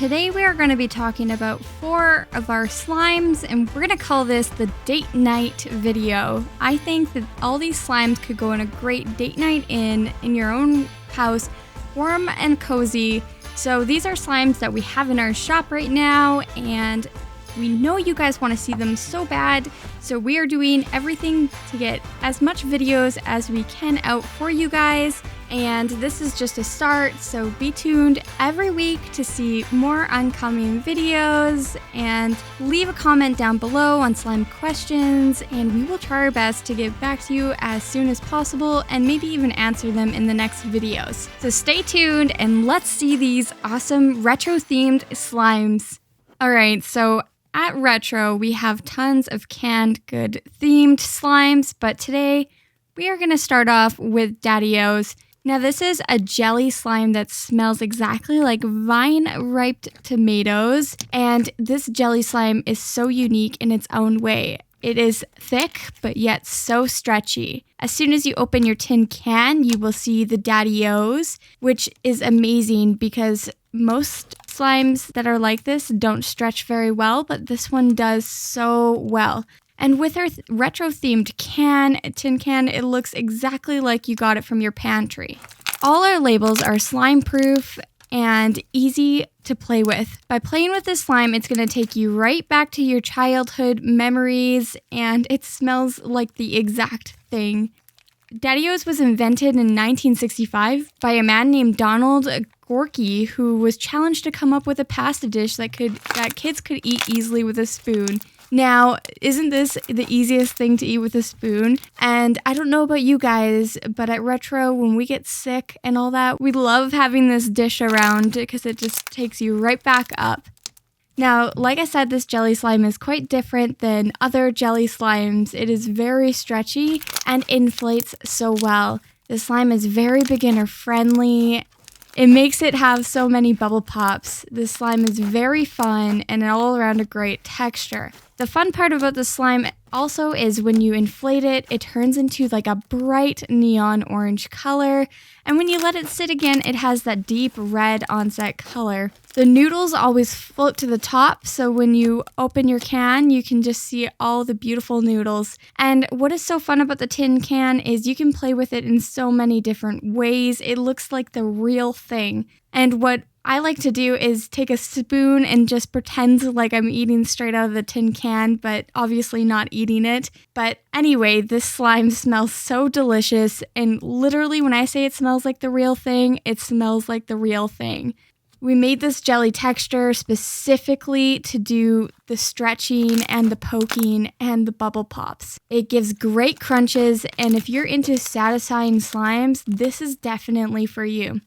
today we are going to be talking about 4 of our slimes, and we're going to call this the date night video. I think that all these slimes could go on a great date night in your own house, warm and cozy. So these are slimes that we have in our shop right now, and we know you guys want to see them so bad, so we are doing everything to get as much videos as we can out for you guys. And this is just a start, so be tuned every week to see more oncoming videos, and leave a comment down below on slime questions, and we will try our best to get back to you as soon as possible and maybe even answer them in the next videos. So stay tuned and let's see these awesome retro themed slimes. Alright, so at Retro we have tons of canned good themed slimes, but today we are going to start off with DaddyOs. Now this is a jelly slime that smells exactly like vine-ripe tomatoes, and this jelly slime is so unique in its own way. It is thick, but yet so stretchy. As soon as you open your tin can, you will see the DaddyOs, which is amazing because most slimes that are like this don't stretch very well, but this one does so well. And with our retro-themed tin can, it looks exactly like you got it from your pantry. All our labels are slime-proof and easy to play with. By playing with this slime, it's going to take you right back to your childhood memories, and it smells like the exact thing. DaddyOs was invented in 1965 by a man named Donald Gorky, who was challenged to come up with a pasta dish that kids could eat easily with a spoon. Now, isn't this the easiest thing to eat with a spoon? And I don't know about you guys, but at Retro, when we get sick and all that, we love having this dish around because it just takes you right back up. Now, like I said, this jelly slime is quite different than other jelly slimes. It is very stretchy and inflates so well. The slime is very beginner friendly. It makes it have so many bubble pops. This slime is very fun and all around a great texture. The fun part about the slime also is when you inflate it, it turns into like a bright neon orange color. And when you let it sit again, it has that deep red onset color. The noodles always float to the top, so when you open your can, you can just see all the beautiful noodles. And what is so fun about the tin can is you can play with it in so many different ways. It looks like the real thing. And what I like to do is take a spoon and just pretend like I'm eating straight out of the tin can, but obviously not eating it. But anyway, this slime smells so delicious, and literally when I say it smells like the real thing, it smells like the real thing. We made this jelly texture specifically to do the stretching and the poking and the bubble pops. It gives great crunches, and if you're into satisfying slimes, this is definitely for you.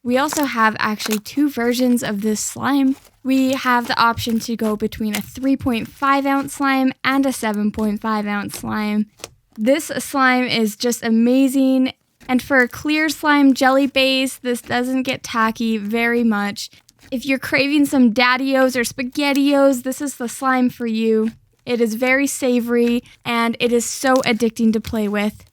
We also have actually 2 versions of this slime. We have the option to go between a 3.5 ounce slime and a 7.5 ounce slime. This slime is just amazing. And for a clear slime jelly base, this doesn't get tacky very much. If you're craving some DaddyOs or SpaghettiOs, this is the slime for you. It is very savory and it is so addicting to play with.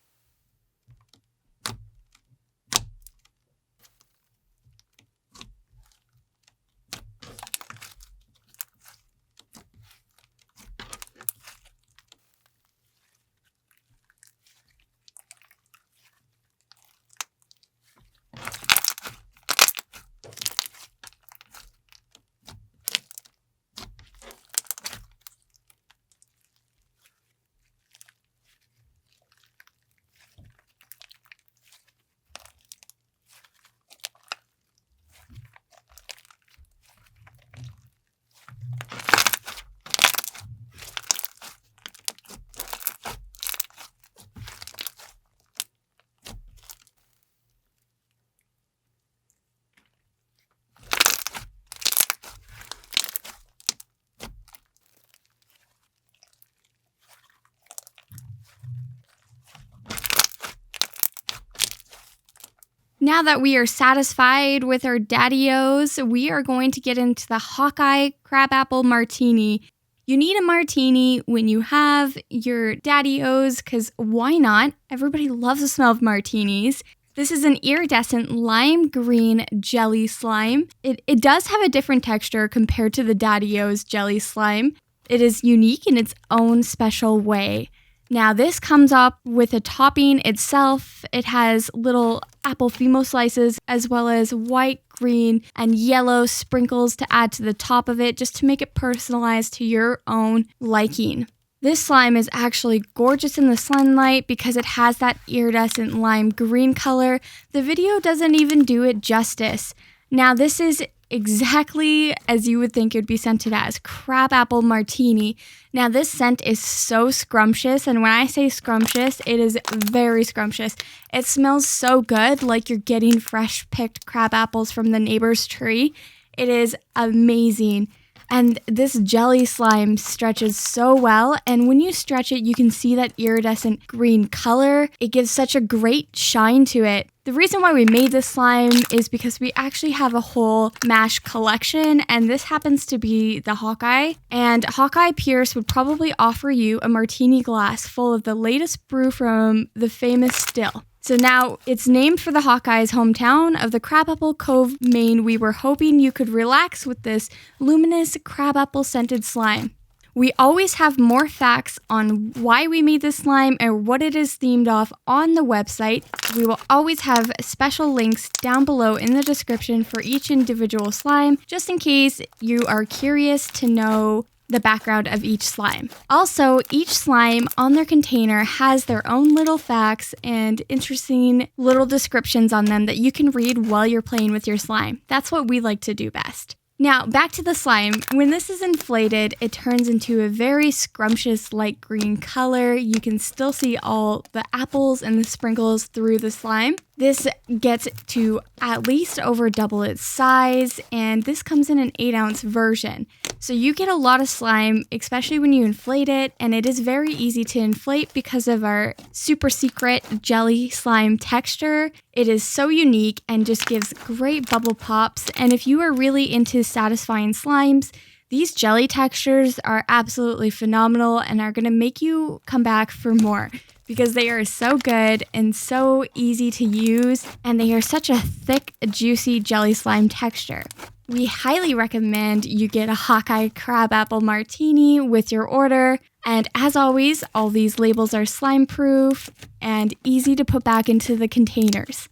Now that we are satisfied with our DaddyOs, we are going to get into the Hawkeye Crabapple Martini. You need a martini when you have your DaddyOs, because why not? Everybody loves the smell of martinis. This is an iridescent lime green jelly slime. It does have a different texture compared to the DaddyOs jelly slime. It is unique in its own special way. Now, this comes up with a topping itself. It has little apple fimo slices as well as white, green, and yellow sprinkles to add to the top of it just to make it personalized to your own liking. This slime is actually gorgeous in the sunlight because it has that iridescent lime green color. The video doesn't even do it justice. Now, this is exactly as you would think it would be scented as, Crabapple Martini. Now, this scent is so scrumptious, and when I say scrumptious, it is very scrumptious. It smells so good, like you're getting fresh picked crab apples from the neighbor's tree. It is amazing. And this jelly slime stretches so well, and when you stretch it, you can see that iridescent green color. It gives such a great shine to it. The reason why we made this slime is because we actually have a whole mash collection, and this happens to be the Hawkeye. And Hawkeye Pierce would probably offer you a martini glass full of the latest brew from the famous still. So now it's named for the Hawkeye's hometown of the Crabapple Cove, Maine. We were hoping you could relax with this luminous crabapple scented slime. We always have more facts on why we made this slime and what it is themed off on the website. We will always have special links down below in the description for each individual slime, just in case you are curious to know the background of each slime. Also, each slime on their container has their own little facts and interesting little descriptions on them that you can read while you're playing with your slime. That's what we like to do best. Now, back to the slime. When this is inflated, it turns into a very scrumptious light green color. You can still see all the apples and the sprinkles through the slime. This gets to at least over double its size, and this comes in an 8-ounce version. So you get a lot of slime, especially when you inflate it, and it is very easy to inflate because of our super secret jelly slime texture. It is so unique and just gives great bubble pops, and if you are really into satisfying slimes, these jelly textures are absolutely phenomenal and are going to make you come back for more because they are so good and so easy to use, and they are such a thick, juicy jelly slime texture. We highly recommend you get a Hawkeye Crabapple Martini with your order. And as always, all these labels are slime proof and easy to put back into the containers.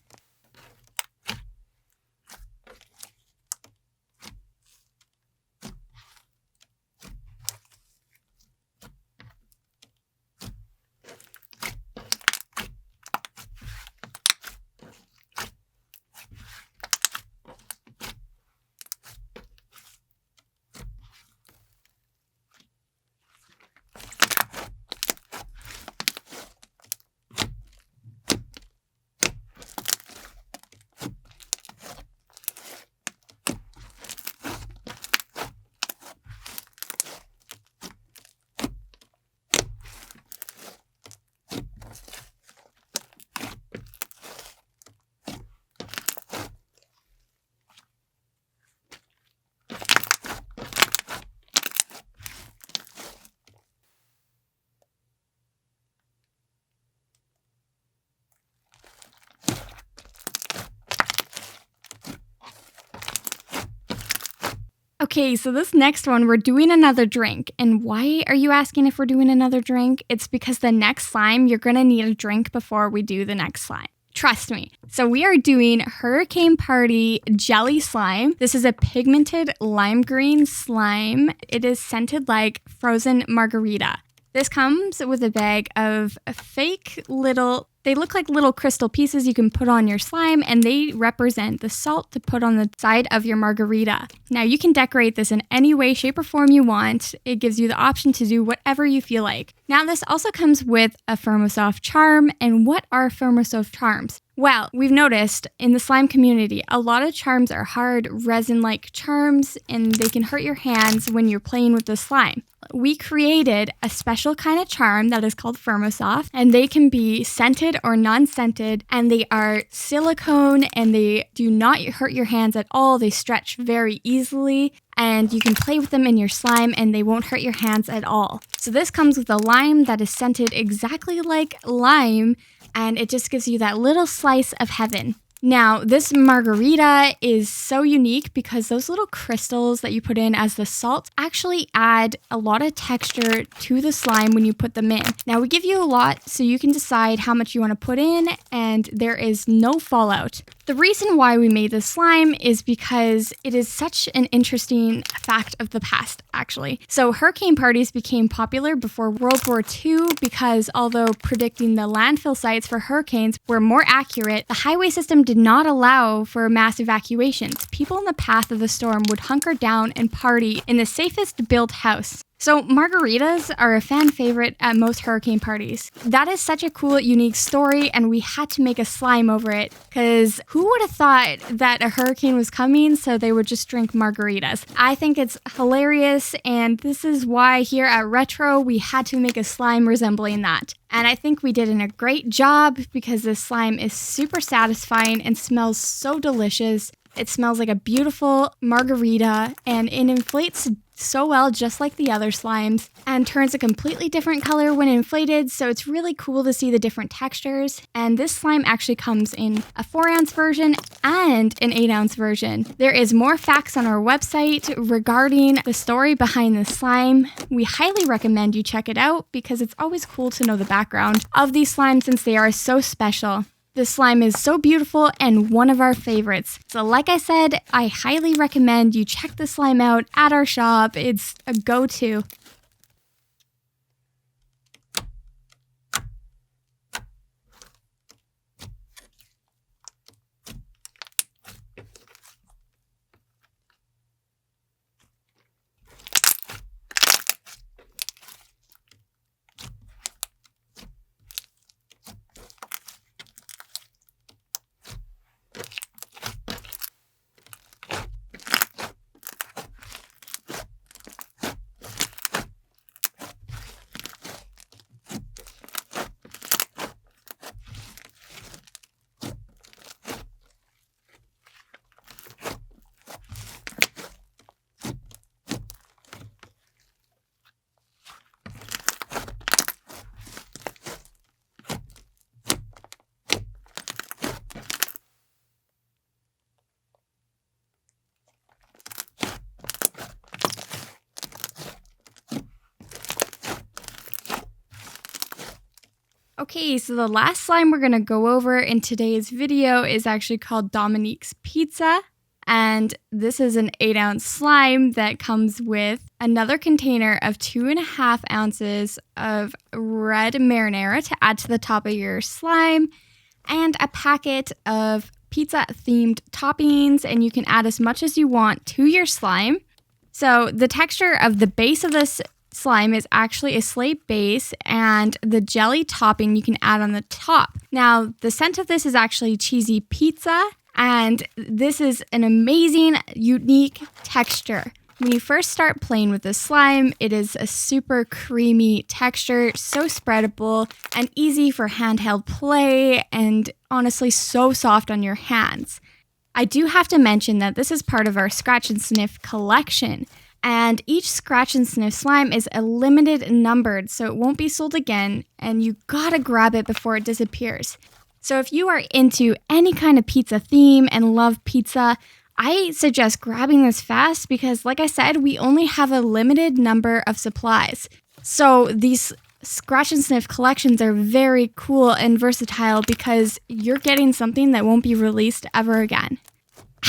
Okay, so this next one, we're doing another drink. And why are you asking if we're doing another drink? It's because the next slime, you're going to need a drink before we do the next slime. Trust me. So we are doing Hurricane Party Jelly Slime. This is a pigmented lime green slime. It is scented like frozen margarita. This comes with a bag of fake little, they look like little crystal pieces you can put on your slime, and they represent the salt to put on the side of your margarita. Now you can decorate this in any way, shape, or form you want. It gives you the option to do whatever you feel like. Now this also comes with a Firmosoft charm, and what are Firmosoft charms? Well, we've noticed in the slime community, a lot of charms are hard, resin-like charms, and they can hurt your hands when you're playing with the slime. We created a special kind of charm that is called Firmosoft, and they can be scented or non-scented, and they are silicone, and they do not hurt your hands at all. They stretch very easily, and you can play with them in your slime, and they won't hurt your hands at all. So this comes with a lime that is scented exactly like lime, and it just gives you that little slice of heaven. Now, this margarita is so unique because those little crystals that you put in as the salt actually add a lot of texture to the slime when you put them in. Now, we give you a lot so you can decide how much you want to put in, and there is no fallout. The reason why we made this slime is because it is such an interesting fact of the past, actually. So hurricane parties became popular before World War II because although predicting the landfill sites for hurricanes were more accurate, the highway system did not allow for mass evacuations. People in the path of the storm would hunker down and party in the safest built house. So margaritas are a fan favorite at most hurricane parties. That is such a cool, unique story, and we had to make a slime over it, because who would have thought that a hurricane was coming so they would just drink margaritas? I think it's hilarious, and this is why here at Retro we had to make a slime resembling that. And I think we did a great job because this slime is super satisfying and smells so delicious. It smells like a beautiful margarita, and it inflates so well just like the other slimes and turns a completely different color when inflated, so it's really cool to see the different textures. And this slime actually comes in a 4-ounce version and an 8-ounce version. There is more facts on our website regarding the story behind the slime. We highly recommend you check it out because it's always cool to know the background of these slimes since they are so special. This slime is so beautiful and one of our favorites. So like I said, I highly recommend you check the slime out at our shop. It's a go-to. Okay, so the last slime we're going to go over in today's video is actually called Dominik's Pizza. And this is an 8-ounce slime that comes with another container of 2.5 ounces of red marinara to add to the top of your slime, and a packet of pizza-themed toppings, and you can add as much as you want to your slime. So the texture of the base of this slime is actually a slate base, and the jelly topping you can add on the top. Now, the scent of this is actually cheesy pizza, and this is an amazing, unique texture. When you first start playing with this slime, it is a super creamy texture, so spreadable and easy for handheld play, and honestly so soft on your hands. I do have to mention that this is part of our Scratch and Sniff collection. And each Scratch and Sniff slime is a limited numbered, so it won't be sold again, and you gotta grab it before it disappears. So if you are into any kind of pizza theme and love pizza, I suggest grabbing this fast because, like I said, we only have a limited number of supplies. So these Scratch and Sniff collections are very cool and versatile because you're getting something that won't be released ever again.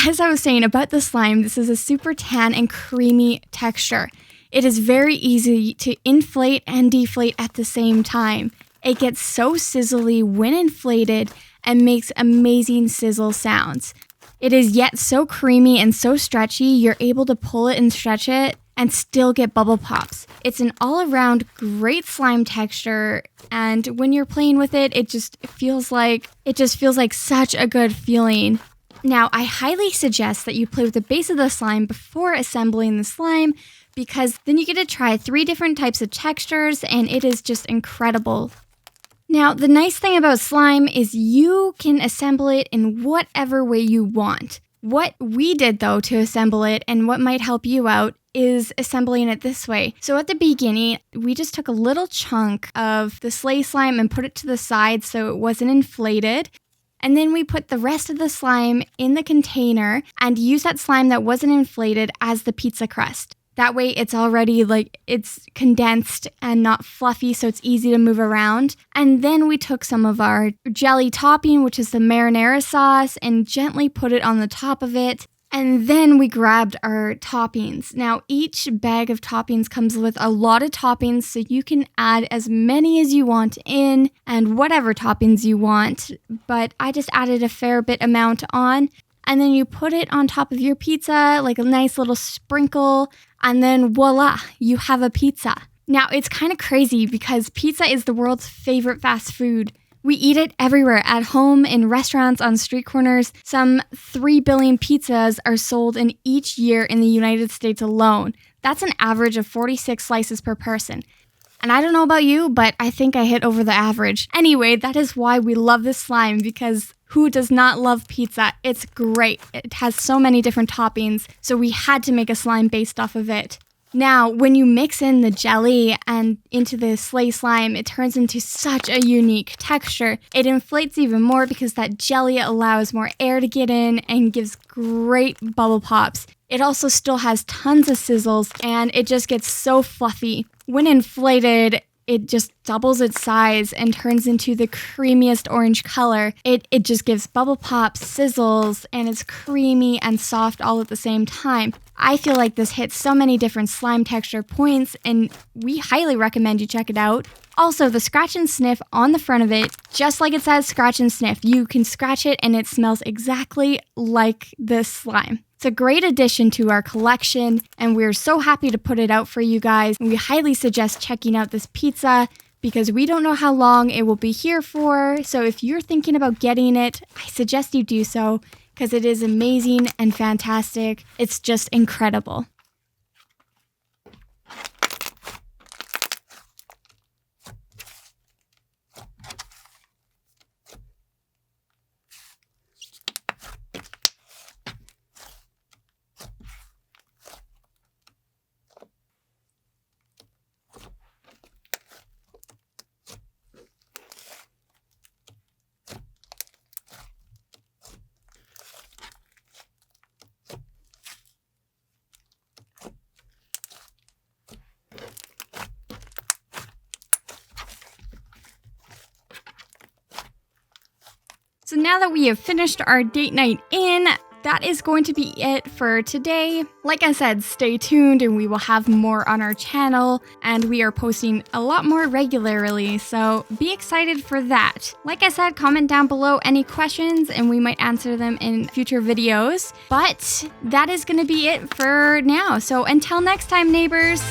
As I was saying about the slime, this is a super tan and creamy texture. It is very easy to inflate and deflate at the same time. It gets so sizzly when inflated and makes amazing sizzle sounds. It is yet so creamy and so stretchy, you're able to pull it and stretch it and still get bubble pops. It's an all-around great slime texture, and when you're playing with it, it just feels like such a good feeling. Now, I highly suggest that you play with the base of the slime before assembling the slime because then you get to try 3 different types of textures and it is just incredible. Now, the nice thing about slime is you can assemble it in whatever way you want. What we did, though, to assemble it and what might help you out is assembling it this way. So at the beginning, we just took a little chunk of the sleigh slime and put it to the side so it wasn't inflated. And then we put the rest of the slime in the container and use that slime that wasn't inflated as the pizza crust. That way it's already it's condensed and not fluffy, so it's easy to move around. And then we took some of our jelly topping, which is the marinara sauce, and gently put it on the top of it. And then we grabbed our toppings. Now, each bag of toppings comes with a lot of toppings, so you can add as many as you want in and whatever toppings you want. But I just added a fair bit amount on. And then you put it on top of your pizza, like a nice little sprinkle, and then voila, you have a pizza. Now, it's kind of crazy because pizza is the world's favorite fast food. We eat it everywhere, at home, in restaurants, on street corners. Some 3 billion pizzas are sold in each year in the United States alone. That's an average of 46 slices per person. And I don't know about you, but I think I hit over the average. Anyway, that is why we love this slime, because who does not love pizza? It's great. It has so many different toppings, so we had to make a slime based off of it. Now, when you mix in the jelly and into the sleigh slime, it turns into such a unique texture. It inflates even more because that jelly allows more air to get in and gives great bubble pops. It also still has tons of sizzles, and it just gets so fluffy. When inflated, it just doubles its size and turns into the creamiest orange color. It just gives bubble pops, sizzles, and it's creamy and soft all at the same time. I feel like this hits so many different slime texture points, and we highly recommend you check it out. Also, the scratch and sniff on the front of it, just like it says scratch and sniff, you can scratch it and it smells exactly like this slime. It's a great addition to our collection, and we're so happy to put it out for you guys. We highly suggest checking out this pizza because we don't know how long it will be here for. So if you're thinking about getting it, I suggest you do so because it is amazing and fantastic. It's just incredible. So now that we have finished our date night in, that is going to be it for today. Like I said, stay tuned and we will have more on our channel, and we are posting a lot more regularly, so be excited for that. Like I said, comment down below any questions and we might answer them in future videos. But that is going to be it for now. So until next time, neighbors.